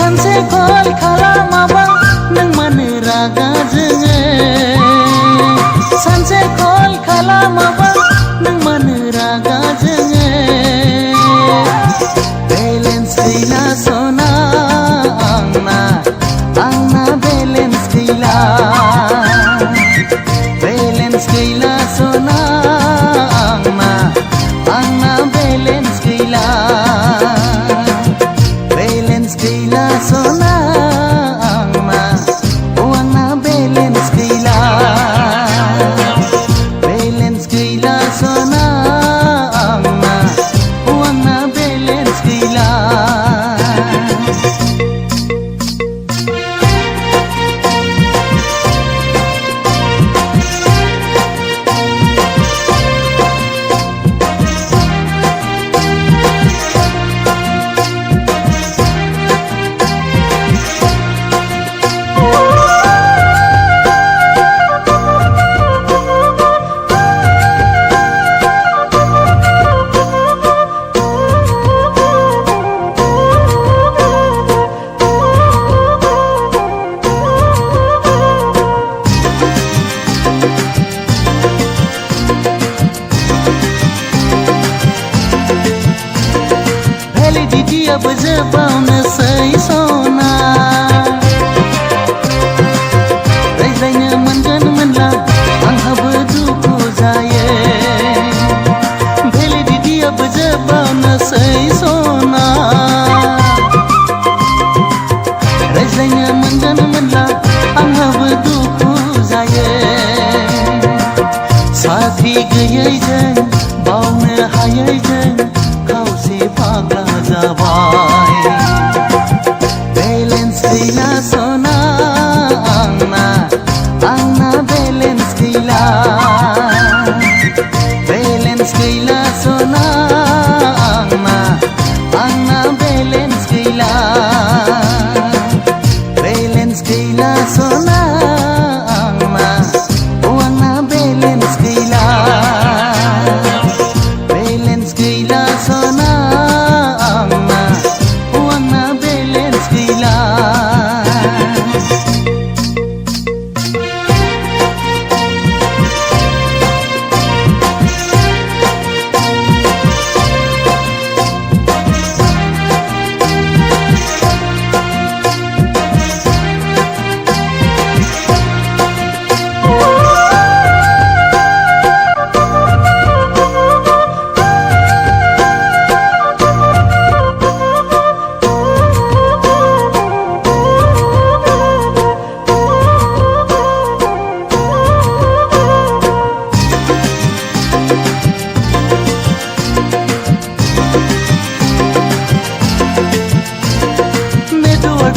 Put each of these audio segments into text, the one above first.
सानसे कल खालामाबा नों मानो रागा जोङो सानसे कल खालामाबा नों मानो रागा जोङो बेलेन्स गैला सना आंना बेलेन्स गैला बेलेन्स गैला सना आंना बेलेन्स गैला बेलेन्स गैला सना आंना बेलेन्स गैला बेलेन्स गैला सना आंना बेलेन्स गैला अब जोबावनोसै सना रायज्लायनो मोनगोन मोनला आंहाबो दुखु जायो भेलिडिटियाबो जोबावनोसै सना रायज्लायनो मोनगोन मोनला आंहाबो दुखु जायो साख्रि गैयैजों बावनो हायैजों खावसे फाग्ला जाबाय बेलेन्स गैला सना आंना बेलेन्स गैला बेलेन्स गैला सना आंना बेलेन्स गैला बेलेन्स गैला सना आंना बेलेन्स गैला बेलेन्स गैला सना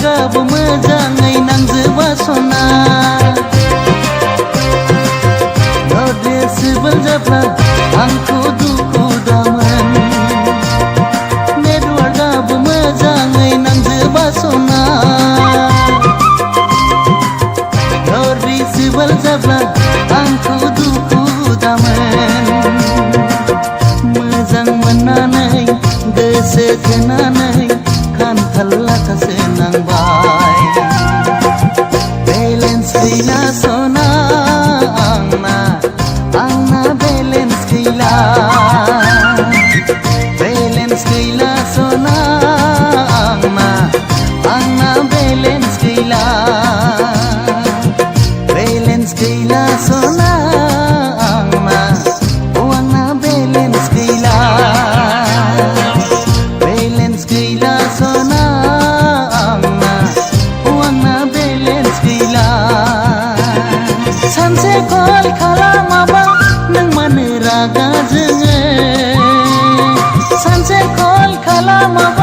गाबो मोजाङै नांजोबा सना नोदेसिबोल जाब्ला आंखौ दुखु दामोन नेटवार्कआबो मोजाङै नांजोबा सना नोदेसिबोल जाब्ला आंखौ दुखु दामोन मोजां मोननानै गोसो थोनानै खान्थाल लाथासो नांबाय बेलेन्स गैला सना आंना बेलेन्स गैला बेलेन्स गैला सना आंना बेलेन्स गैला बेलेन्स गैला सना आंना बेलेन्स गैला बेलेन्स गैला सना आंना बेलेन्स गैला सानसे कल खालामाबा नों मानो रागा जोङो सानसे कल खालामाबा